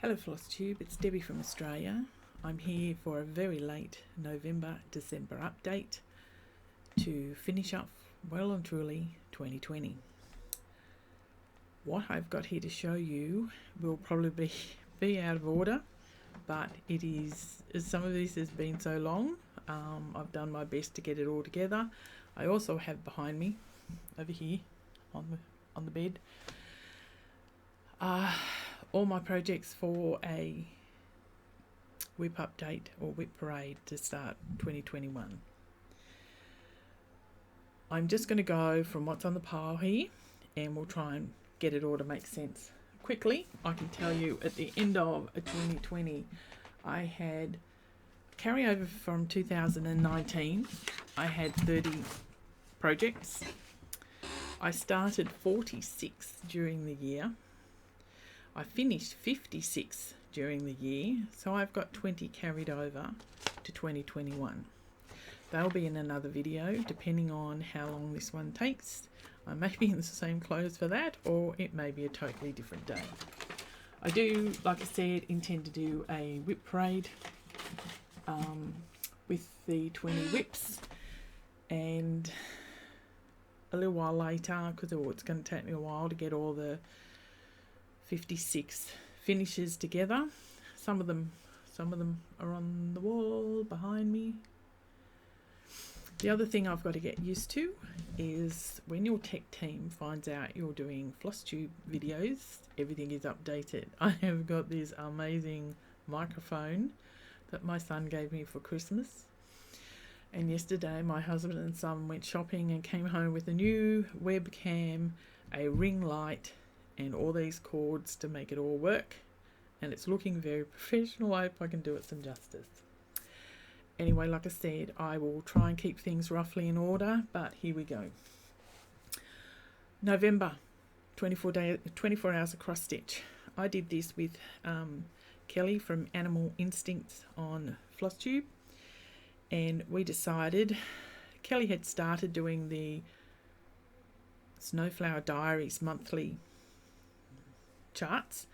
Hello Flosstube, it's Debbie from Australia. I'm here for a very late November-December update to finish up well and truly 2020. What I've got here to show you will probably be out of order, but it is, some of this has been so long, I've done my best to get it all together. I also have behind me, over here on the bed, all my projects for a whip update or whip parade to start 2021. I'm just going to go from what's on the pile here and we'll try and get it all to make sense quickly. I can tell you at the end of 2020 I had carryover from 2019. I had 30 projects. I started 46 during the year. I finished 56 during the year, so I've got 20 carried over to 2021. They'll be in another video depending on how long this one takes. I may be in the same clothes for that, or it may be a totally different day. I do, like I said, intend to do a whip parade with the 20 whips, and a little while later, because it's going to take me a while to get all the 56 finishes together. Some of them are on the wall behind me. The other thing I've got to get used to is when your tech team finds out you're doing Flosstube videos, everything is updated. I have got this amazing microphone that my son gave me for Christmas, and yesterday my husband and son went shopping and came home with a new webcam, a ring light, and all these cords to make it all work, and it's looking very professional. I hope I can do it some justice. Anyway, like I said, I will try and keep things roughly in order, but here we go. November, 24 hours of cross stitch. I did this with Kelly from Animal Instincts on Flosstube, and we decided, Kelly had started doing the Snowflower Diaries monthly charts,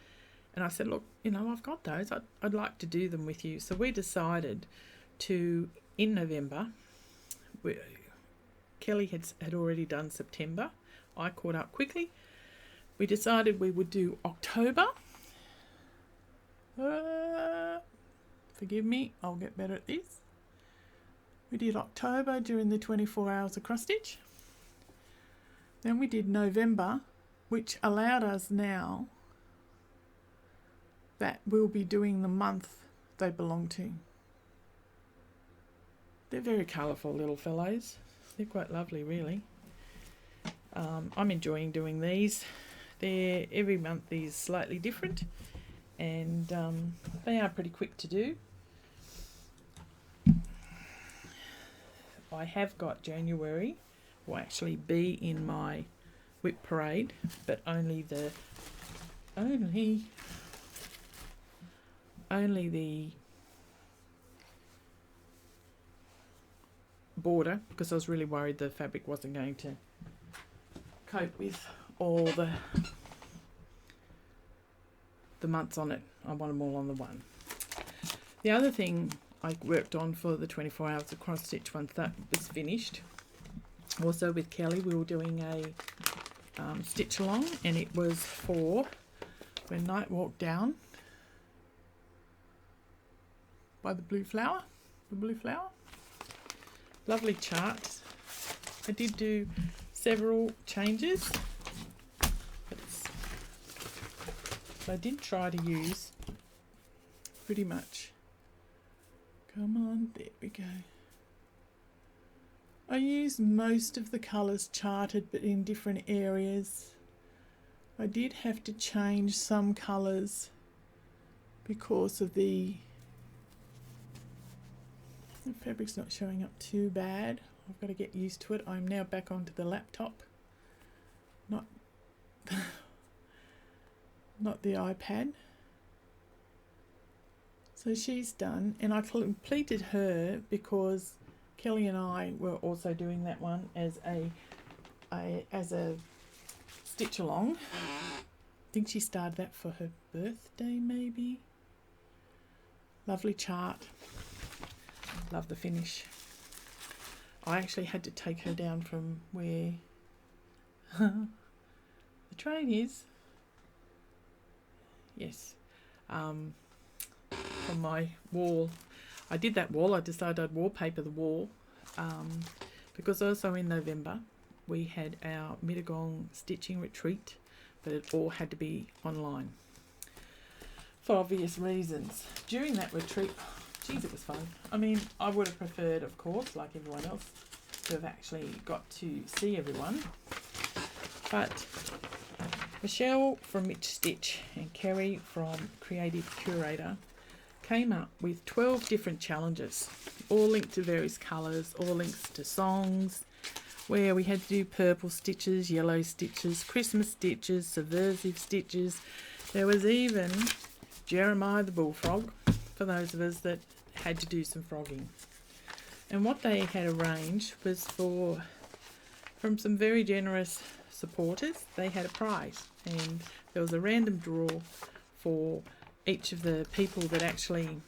and I said, look, I've got those, I'd like to do them with you. So we decided to, in November, Kelly had already done September, I caught up quickly. We decided we would do October. Forgive me, I'll get better at this. We did October during the 24 hours of cross stitch. Then we did November, which allowed us now that we'll be doing the month they belong to. They're very colourful little fellows. They're quite lovely, really. I'm enjoying doing these. Every month is slightly different, and they are pretty quick to do. I have got January will actually be in my whip parade, but only the border, because I was really worried the fabric wasn't going to cope with all the months on it. I want them all on the one. The other thing I worked on for the 24 hours of cross stitch, once that was finished, also with Kelly, we were doing a stitch along, and it was for when Night walked down by the blue flower. Lovely chart. I did do several changes, but I did try to use pretty much, come on, there we go. I used most of the colours charted, but in different areas. I did have to change some colours because of the fabric's not showing up too bad. I've got to get used to it. I'm now back onto the laptop, not the iPad. So she's done, and I completed her because Kelly and I were also doing that one as a stitch along. think she started that for her birthday, maybe. Lovely chart. Love the finish. I actually had to take her down from where the train is. Yes. From my wall. I did that wall. I decided I'd wallpaper the wall because also in November we had our Mittagong stitching retreat, but it all had to be online for obvious reasons. During that retreat, geez, it was fun. I mean, I would have preferred, of course, like everyone else, to have actually got to see everyone. But Michelle from Mitch Stitch and Kerry from Creative Curator came up with 12 different challenges, all linked to various colours, all links to songs, where we had to do purple stitches, yellow stitches, Christmas stitches, subversive stitches. There was even Jeremiah the Bullfrog, for those of us that had to do some frogging. And what they had arranged was from some very generous supporters, they had a prize. And there was a random draw for each of the people that actually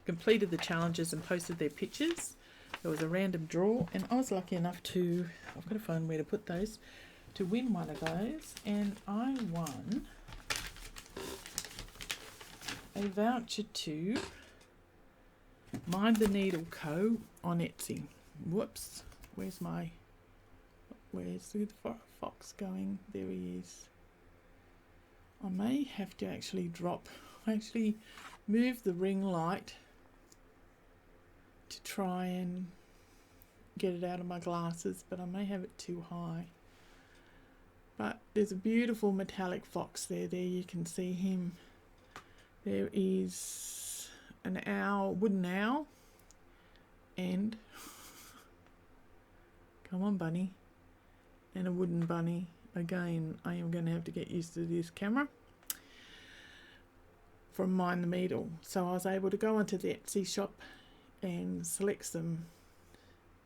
completed the challenges and posted their pictures. There was a random draw, and I was lucky enough to, I've got to find where to put those, to win one of those, and I won a voucher to Mind the Needle Co. on Etsy. Whoops, where's the fox going? There he is. I may have to actually move the ring light to try and get it out of my glasses, but I may have it too high. But there's a beautiful metallic fox there. There you can see him. There is an owl, wooden owl, and come on bunny, and a wooden bunny. Again, I am going to have to get used to this camera. From Mind the Needle. So I was able to go onto the Etsy shop and select some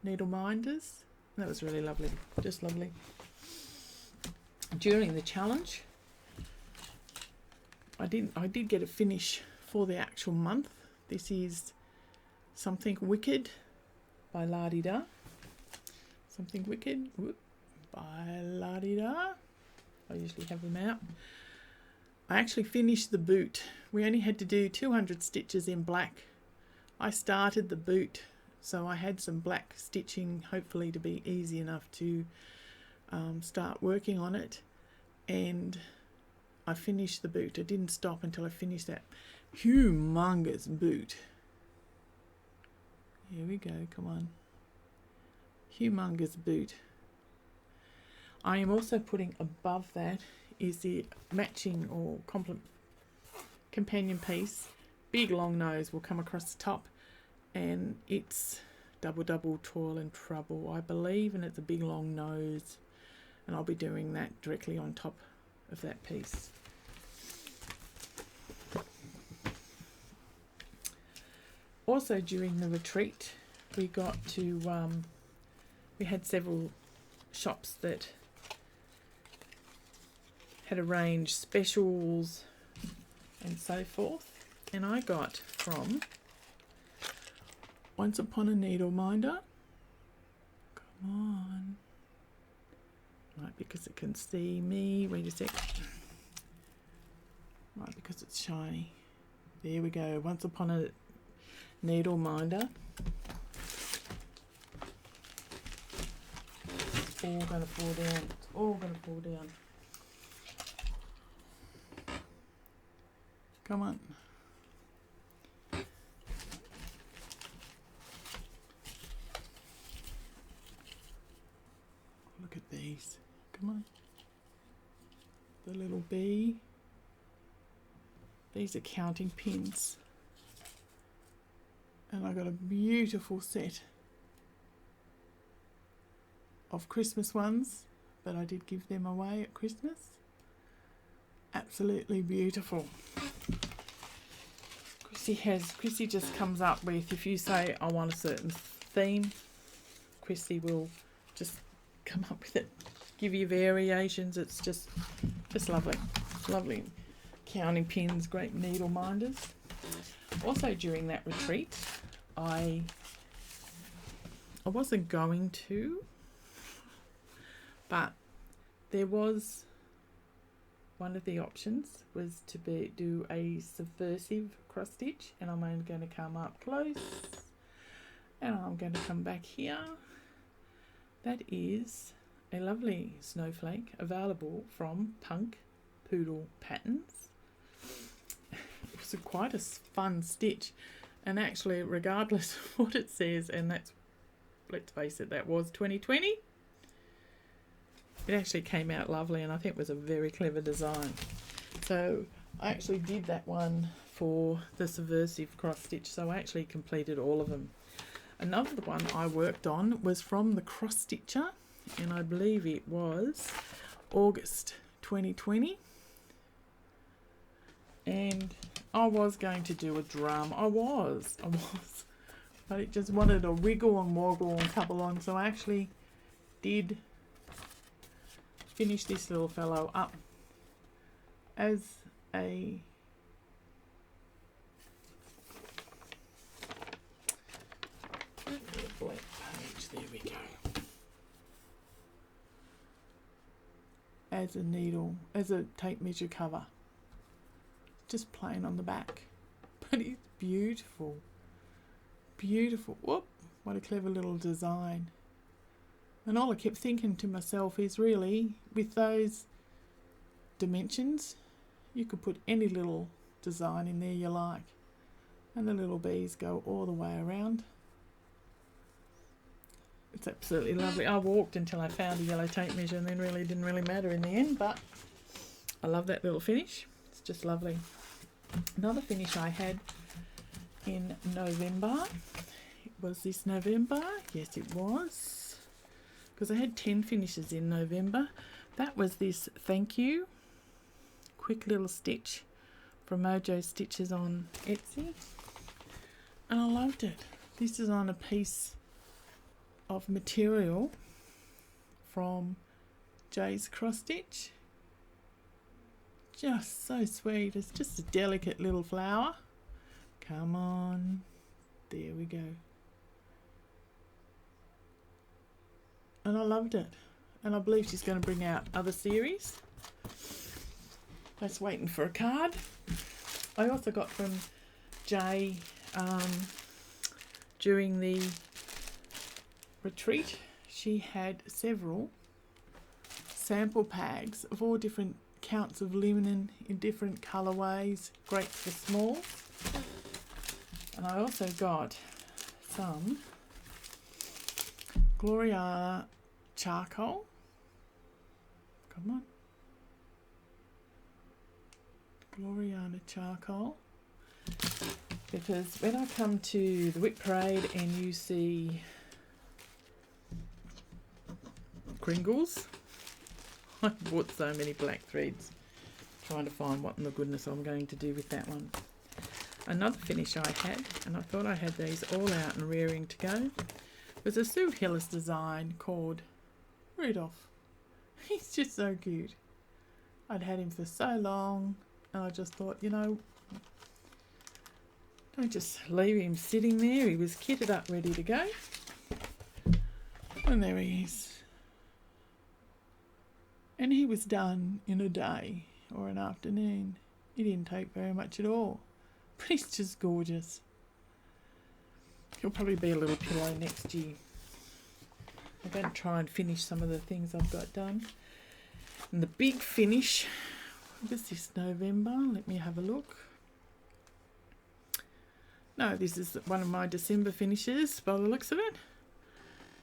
needle minders. That was really lovely, just lovely. During the challenge, I did get a finish for the actual month. This is Something Wicked by La-Di-Da. Something Wicked by La-Di-Da. I usually have them out. I actually finished the boot. We only had to do 200 stitches in black. I started the boot, so I had some black stitching, hopefully to be easy enough to start working on it, and I finished the boot. I didn't stop until I finished that humongous boot. Here we go, come on. Humongous boot. I am also putting above that is the matching or companion piece. Big long nose will come across the top, and it's double toil and trouble, I believe, and it's a big long nose, and I'll be doing that directly on top of that piece. Also during the retreat we got to we had several shops that had arranged specials and so forth, and I got from Once Upon a Needle Minder. Come on. Right, because it can see me. Wait a sec. Right, because it's shiny. There we go. Once Upon a Needle Minder. It's all going to fall down. It's all going to fall down. Come on. Look at these. Come on. The little bee. These are counting pins. And I got a beautiful set of Christmas ones, but I did give them away at Christmas. Absolutely beautiful. Chrissy just comes up with, if you say I want a certain theme, Chrissy will just come up with it. give you variations. It's just lovely. Lovely counting pins, great needle minders. Also during that retreat, I wasn't going to, but there was one of the options was to do a subversive cross stitch, and I'm only going to come up close and I'm going to come back here. That is a lovely snowflake available from Punk Poodle Patterns. It was quite a fun stitch, and actually regardless of what it says, and that's, let's face it, that was 2020, it actually came out lovely, and I think it was a very clever design. So I actually did that one for the subversive cross stitch, so I actually completed all of them. Another one I worked on was from the cross stitcher, and I believe it was August 2020, and I was going to do a drum. I was, but it just wanted a wiggle and woggle and couple on, so I actually did finish this little fellow up as a blank page. There we go. As a needle, as a tape measure cover, just plain on the back, but it's beautiful, beautiful. Whoop, what a clever little design. And all I kept thinking to myself is, really, with those dimensions, you could put any little design in there you like, and the little bees go all the way around. It's absolutely lovely. I walked until I found a yellow tape measure, and then really didn't really matter in the end, but I love that little finish. It's just lovely. Another finish I had in November, it was this November, yes it was, because I had 10 finishes in November. That was this thank you quick little stitch from Mojo Stitches on Etsy, and I loved it. This is on a piece of material from Jay's cross stitch. Just so sweet. It's just a delicate little flower. Come on, there we go. And I loved it, and I believe she's going to bring out other series. Just waiting for a card. I also got from Jay during the retreat, she had several sample packs of all different counts of linen in different colourways, great for small. And I also got some Gloriana charcoal. Come on. Gloriana charcoal. Because when I come to the Whip Parade and you see Kringles, I bought so many black threads trying to find what in the goodness I'm going to do with that one. Another finish I had, and I thought I had these all out and rearing to go, was a Sue Hillis design called Rudolph. He's just so cute. I'd had him for so long, and I just thought, you know, don't just leave him sitting there. He was kitted up ready to go. And there he is. And he was done in a day or an afternoon. He didn't take very much at all. But he's just gorgeous. He'll probably be a little pillow next year. I'm going to try and finish some of the things I've got done. And the big finish was this November. Let me have a look. No, this is one of my December finishes by the looks of it.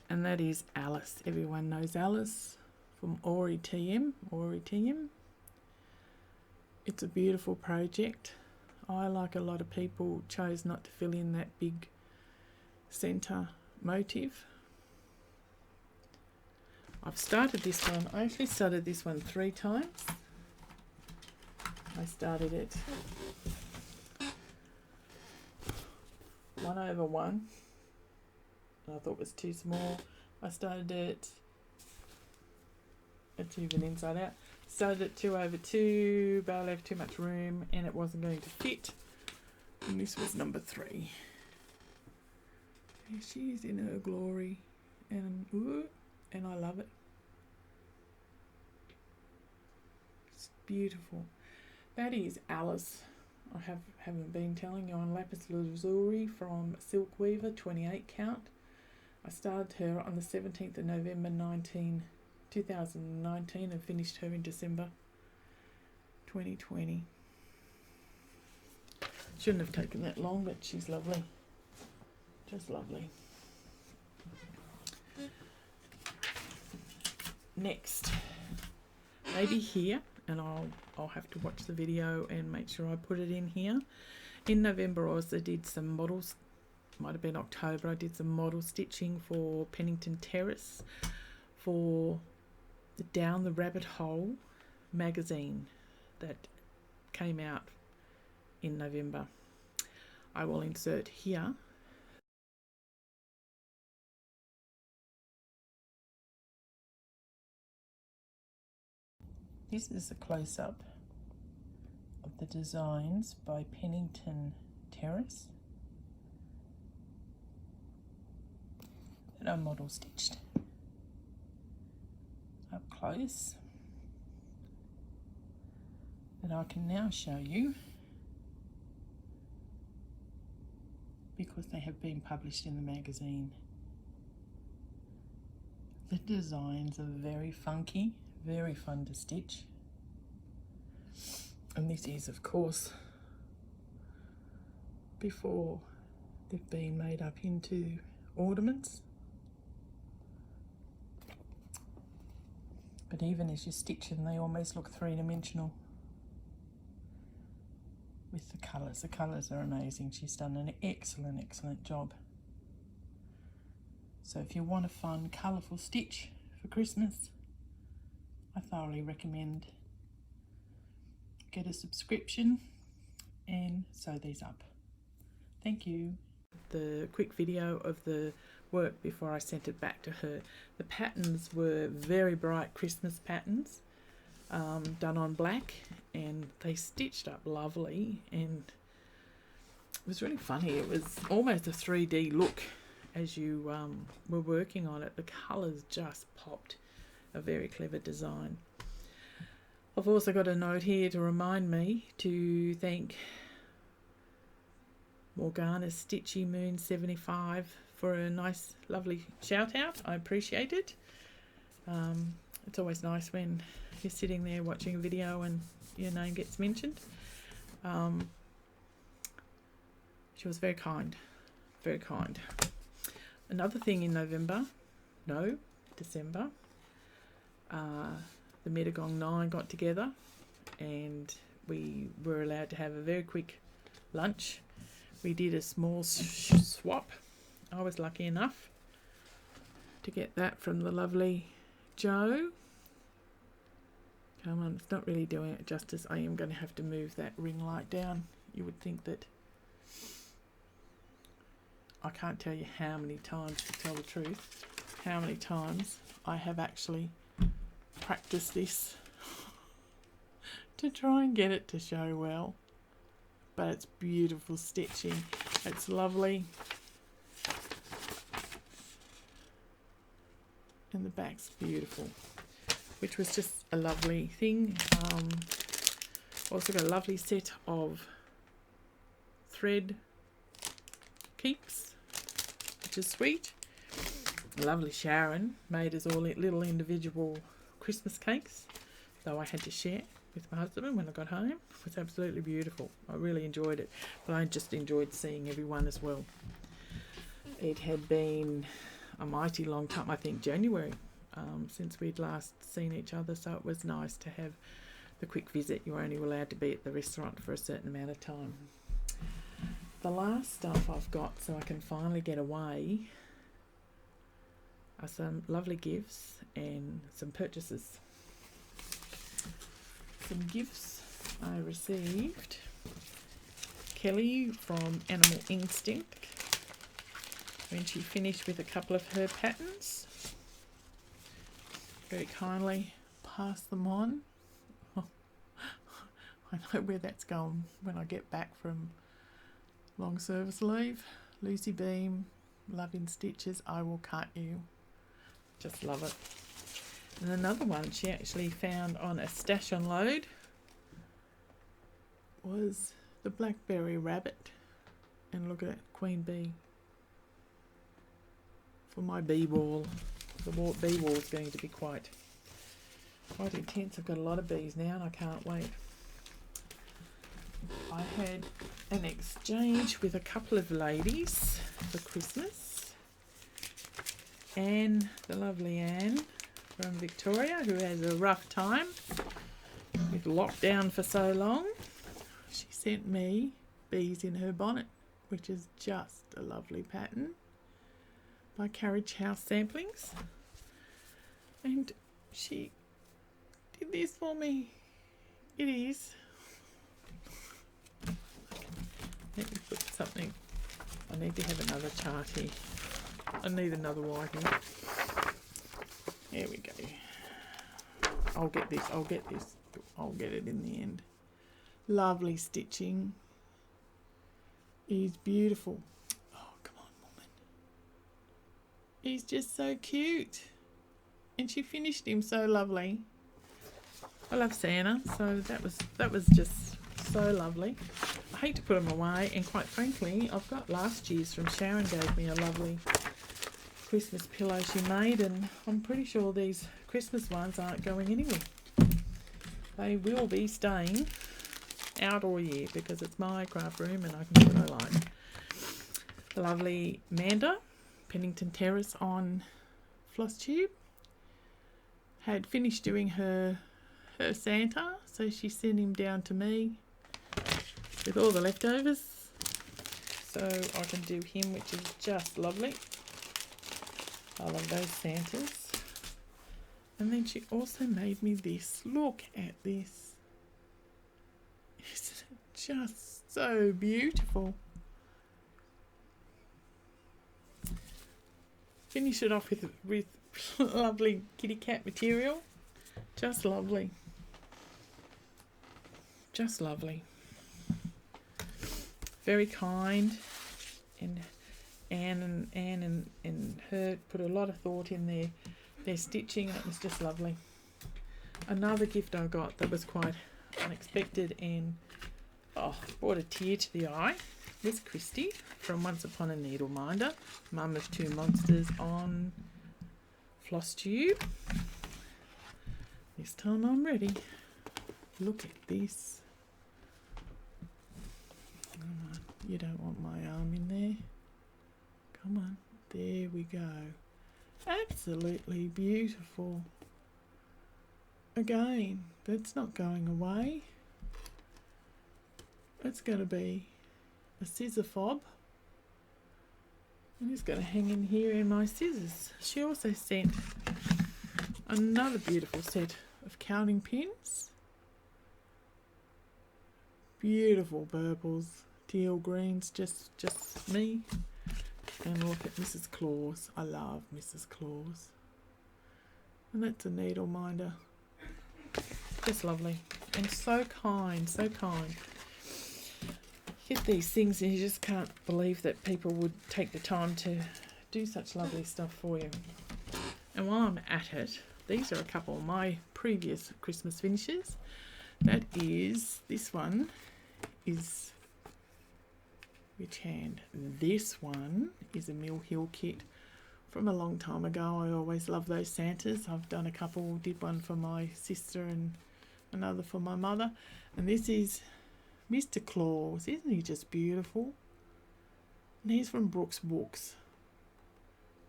And that is Alice. Everyone knows Alice from Ori TM. It's a beautiful project. I, like a lot of people, chose not to fill in that big centre motif. I've started this one. I actually started this one 3 times. I started it 1/1, and I thought it was too small. I started it It's even inside out. Sewed it 2/2, but I left too much room and it wasn't going to fit. And this was number 3. There she is in her glory. And ooh, and I love it. It's beautiful. That is Alice. I haven't been telling you on lapis lazuli from Silk Weaver, 28 count. I started her on the 17th of November 2019 and finished her in December 2020. Shouldn't have taken that long, but she's lovely. Just lovely. Next, maybe here, and I'll have to watch the video and make sure I put it in here. In November I also did some models, might have been October, I did some model stitching for Pennington Terrace for the Down the Rabbit Hole magazine that came out in November. I will insert here. This is a close-up of the designs by Pennington Terrace that are model stitched up close, that I can now show you because they have been published in the magazine. The designs are very funky, very fun to stitch, and this is of course before they've been made up into ornaments, but even as you stitch them they almost look three-dimensional with the colours. The colours are amazing. She's done an excellent job. So if you want a fun colourful stitch for Christmas, I thoroughly recommend get a subscription and sew these up. Thank you. The quick video of the work before I sent it back to her. The patterns were very bright Christmas patterns, done on black, and they stitched up lovely, and it was really funny. It was almost a 3D look as you were working on it. The colours just popped. A very clever design. I've also got a note here to remind me to thank Morgana's Stitchy Moon 75 for a nice lovely shout out. I appreciate it. It's always nice when you're sitting there watching a video and your name gets mentioned. She was very kind, very kind. Another thing in December, the Metagong 9 got together and we were allowed to have a very quick lunch. We did a small swap. I was lucky enough to get that from the lovely Jo. Come on, it's not really doing it justice. I am going to have to move that ring light down. You would think that I can't tell you how many times, to tell the truth, how many times I have actually practiced this to try and get it to show well. But it's beautiful stitching. It's lovely. And the back's beautiful, which was just a lovely thing. Also got a lovely set of thread keeps, which is sweet. Lovely Sharon made us all little individual Christmas cakes, though I had to share with my husband when I got home. It was absolutely beautiful. I really enjoyed it, but I just enjoyed seeing everyone as well. It had been a mighty long time, I think January, since we'd last seen each other, so it was nice to have the quick visit. You were only allowed to be at the restaurant for a certain amount of time. The last stuff I've got, so I can finally get away, are some lovely gifts and some purchases. Some gifts I received. Kelly from Animal Instinct, when she finished with a couple of her patterns, very kindly pass them on. I know where that's going when I get back from long service leave. Lucy Beam, Love in Stitches, I Will Cut You. Just love it. And another one she actually found on a stash unload was the Blackberry Rabbit. And look at that, Queen Bee. For my bee wall. The bee wall is going to be quite intense. I've got a lot of bees now and I can't wait. I had an exchange with a couple of ladies for Christmas. Anne, the lovely Anne from Victoria, who has a rough time with lockdown for so long. She sent me Bees in Her Bonnet, which is just a lovely pattern by Carriage House Samplings. And she did this for me. It is. Let me put something. I need to have another chart here. I need another whitey. There we go. I'll get this. I'll get it in the end. Lovely stitching. He's beautiful. Oh, come on, woman. He's just so cute. And she finished him so lovely. I love Santa, so that was just so lovely. I hate to put them away, and quite frankly, I've got last year's from Sharon. Gave me a lovely Christmas pillow she made, and I'm pretty sure these Christmas ones aren't going anywhere. They will be staying out all year because it's my craft room and I can do what I like. The lovely Manda, Pennington Terrace on Flosstube, had finished doing her Santa, so she sent him down to me with all the leftovers, so I can do him, which is just lovely. I love those Santas. And then she also made me this. Look at this. Isn't it just so beautiful? Finish it off with lovely kitty cat material. Just lovely. Just lovely. Very kind, and Anne and her put a lot of thought in their stitching, and it was just lovely. Another gift I got that was quite unexpected and brought a tear to the eye was Christy from Once Upon a Needleminder, mum of two monsters on Flosstube. This time I'm ready. Look at this. Come on, you don't want my arm in there. Come on, there we go. Absolutely beautiful. Again, that's not going away. It's going to be a scissor fob. And it's going to hang in here in my scissors. She also sent another beautiful set of counting pins. Beautiful purples, teal greens, just me. And look at Mrs. Claus. I love Mrs. Claus. And that's a needle minder. Just lovely. And so kind, so kind. You get these things and you just can't believe that people would take the time to do such lovely stuff for you. And while I'm at it, these are a couple of my previous Christmas finishes. That is, this one is, which hand? This one is a Mill Hill kit from a long time ago. I always love those Santas. I've done a couple, did one for my sister and another for my mother. And this is Mr. Claus. Isn't he just beautiful? And he's from Brooks Books.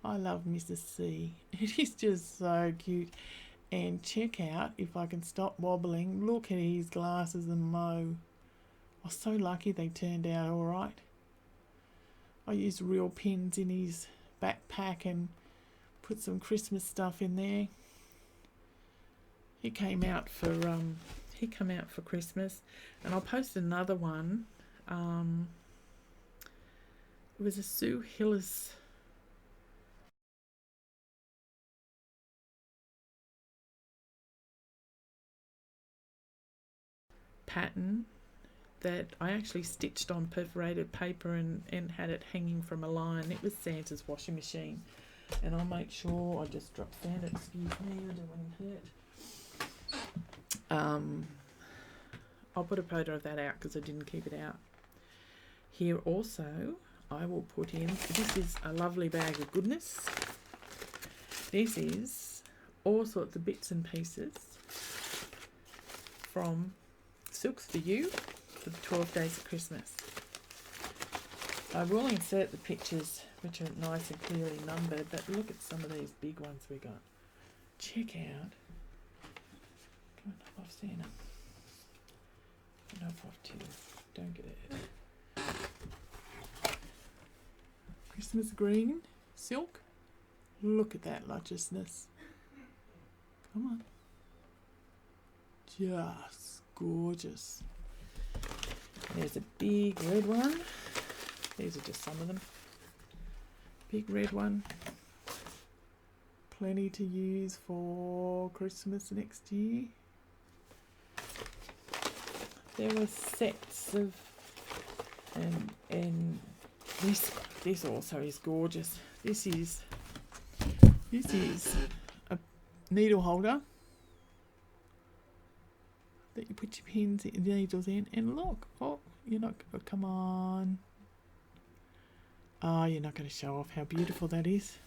I love Mrs. C. It is just so cute. And check out, if I can stop wobbling, look at his glasses and Mo. I was so lucky they turned out all right. I used real pins in his backpack and put some Christmas stuff in there. He came out for Christmas, and I'll post another one. It was a Sue Hillis pattern that I actually stitched on perforated paper and had it hanging from a line. It was Santa's washing machine. And I'll make sure I just drop Santa, excuse me, I don't want him hurt. I'll put a photo of that out because I didn't keep it out. Here also I will put in, this is a lovely bag of goodness. This is all sorts of bits and pieces from Silks for You for the 12 Days of Christmas. I will insert the pictures which are nice and clearly numbered, but look at some of these big ones we got. Check out. Come on, knock off Santa. Knock off too. Don't get it. Christmas green silk. Look at that lusciousness. Come on. Just gorgeous. There's a big red one. These are just some of them. Big red one. Plenty to use for Christmas next year. There were sets of, and this also is gorgeous. This is a needle holder that you put your pins, needles in, and look, oh, you're not, oh, come on. Oh, you're not going to show off how beautiful that is.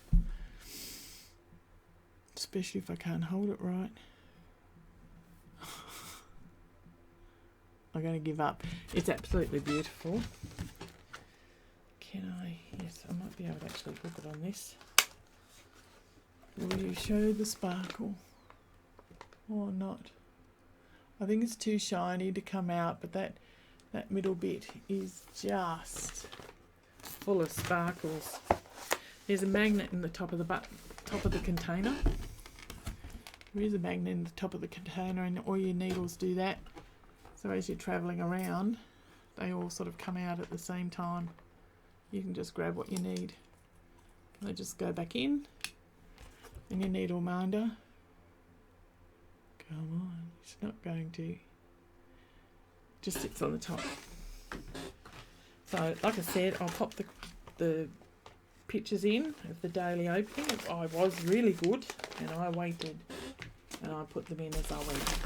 Especially if I can't hold it right. I'm going to give up. It's absolutely beautiful. Can I? Yes, I might be able to actually hook it on this. Will you show the sparkle? Or not? I think it's too shiny to come out, but that middle bit is just full of sparkles. There's a magnet in the top of the container. There is a magnet in the top of the container, and all your needles do that. So as you're travelling around, they all sort of come out at the same time. You can just grab what you need. They just go back in, and your needle minder. Come on, it's not going to. Just sits on the top. So, like I said, I'll pop the pictures in of the daily opening. I was really good, and I waited, and I put them in as I went.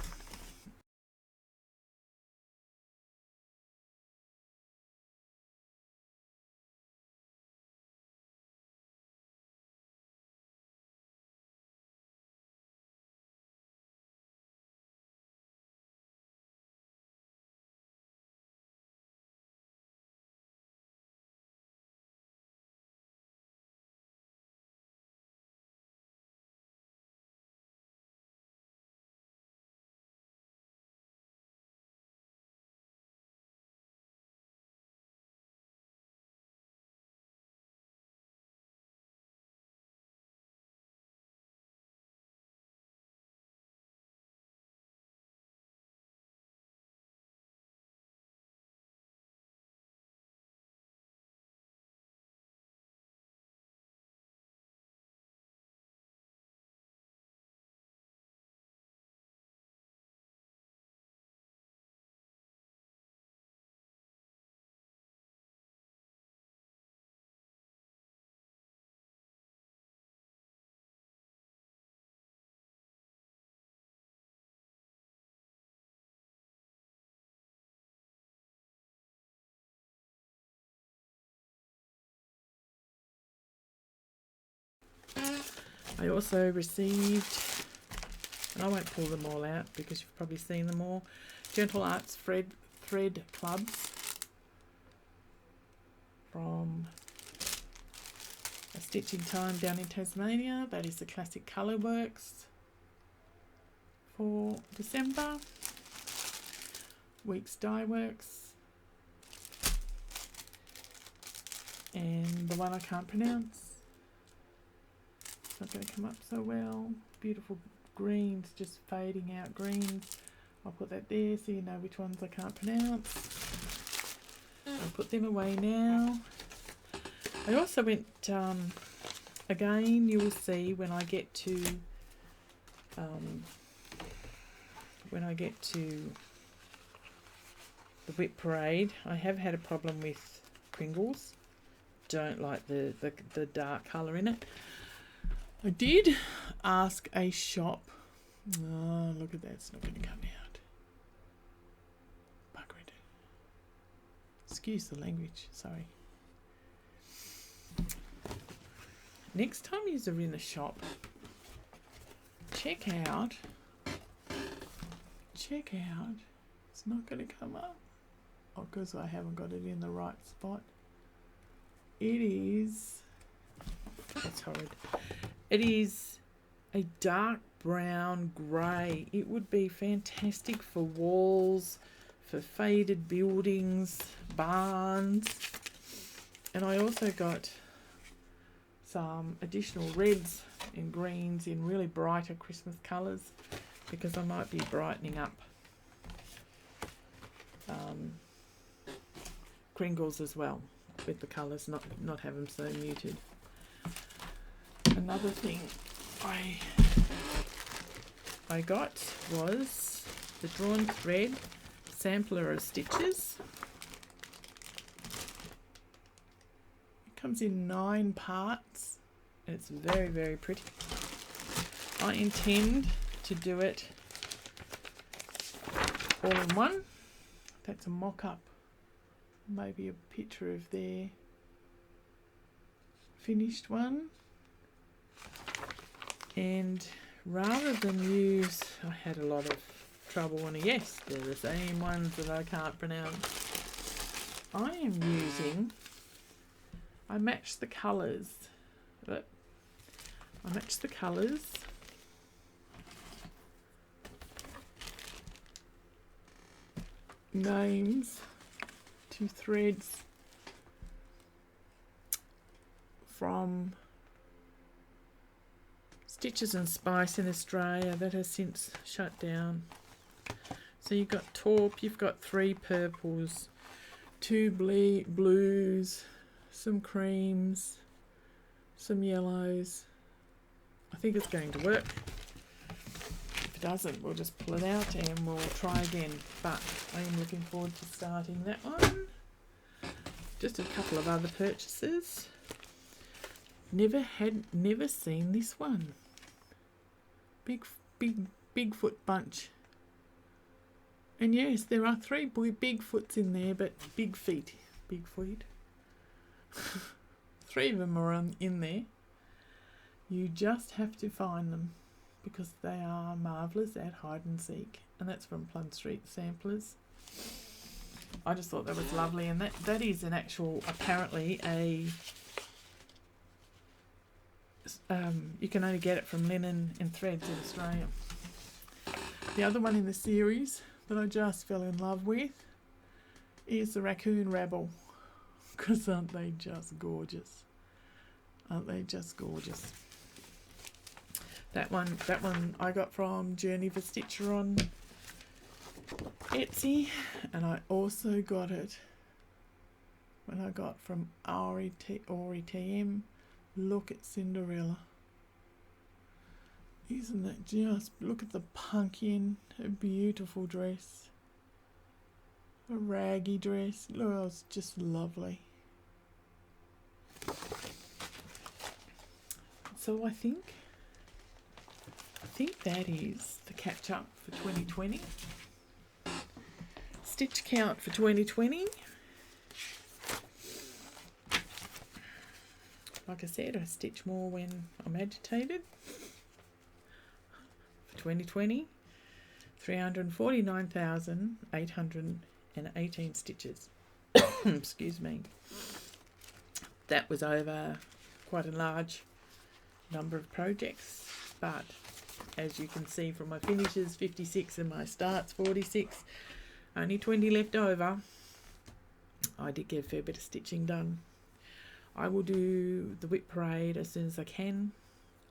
I also received, and I won't pull them all out because you've probably seen them all, Gentle Arts thread clubs from A Stitching Time down in Tasmania. That is the classic colour works for December. Weeks Dye Works, and the one I can't pronounce. It's not going to come up so well. Beautiful greens, just fading out greens. I'll put that there so you know which ones I can't pronounce. I'll put them away now. I also went, again, you will see when I get to the Whip Parade. I have had a problem with Pringles. Don't like the dark colour in it. I did ask a shop. Oh, look at that. It's not going to come out. Bugger it. Excuse the language. Sorry. Next time you're in a shop, check out. It's not going to come up. Oh, because I haven't got it in the right spot. It is. That's horrid. It is a dark brown grey. It would be fantastic for walls, for faded buildings, barns. And I also got some additional reds and greens in really brighter Christmas colours, because I might be brightening up Kringles as well with the colours, not have them so muted. Another thing I got was the Drawn Thread sampler of stitches. It comes in 9 parts. It's very, very pretty. I intend to do it all in one. That's a mock-up, maybe a picture of their finished one. And rather than use, I had a lot of trouble on yes, they're the same ones that I can't pronounce. I matched the colours, names to threads from Stitches and Spice in Australia that has since shut down. So you've got taupe, you've got 3 purples, 2 blues, some creams, some yellows. I think it's going to work. If it doesn't, we'll just pull it out and we'll try again. But I am looking forward to starting that one. Just a couple of other purchases. Never seen this one. Bigfoot bunch. And yes, there are 3 Bigfoots in there, but Bigfoot. 3 of them are in there. You just have to find them, because they are marvellous at hide and seek. And that's from Plum Street Samplers. I just thought that was lovely. And that is an actual, apparently, you can only get it from Linen and Threads in Australia. The other one in the series that I just fell in love with is the Raccoon Rabble. Because aren't they just gorgeous? That one I got from Journey for Stitcher on Etsy, and I also got it when I got from Ori TM. Look at Cinderella. Isn't it just, look at the pumpkin, a beautiful dress, a raggy dress. Look, it's just lovely. So I think that is the catch up for 2020. Stitch count for 2020. Like I said, I stitch more when I'm agitated. For 2020, 349,818 stitches. Excuse me. That was over quite a large number of projects, but as you can see from my finishes, 56, and my starts, 46, only 20 left over. I did get a fair bit of stitching done. I will do the Whip Parade as soon as I can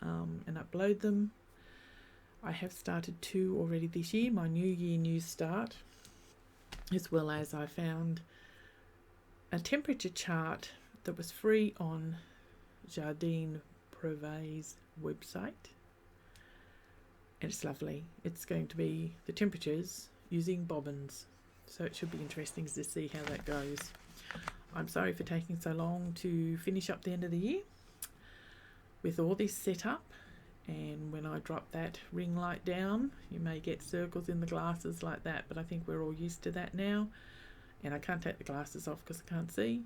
and upload them. I have started 2 already this year, my New Year New Start, as well as I found a temperature chart that was free on Jardine Privé's website. And it's lovely. It's going to be the temperatures using bobbins. So it should be interesting to see how that goes. I'm sorry for taking so long to finish up the end of the year with all this setup. And when I drop that ring light down, you may get circles in the glasses like that, but I think we're all used to that now. And I can't take the glasses off because I can't see.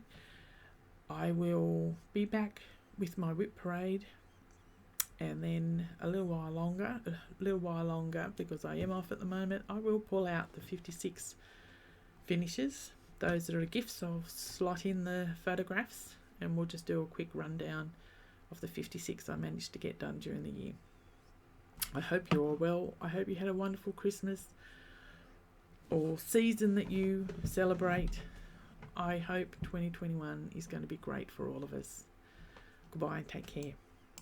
I will be back with my whip parade, and then a little while longer, because I am off at the moment, I will pull out the 56 finishes. Those that are gifts, I'll slot in the photographs, and we'll just do a quick rundown of the 56 I managed to get done during the year. I hope you're all well. I hope you had a wonderful Christmas or season that you celebrate. I hope 2021 is going to be great for all of us. Goodbye and take care.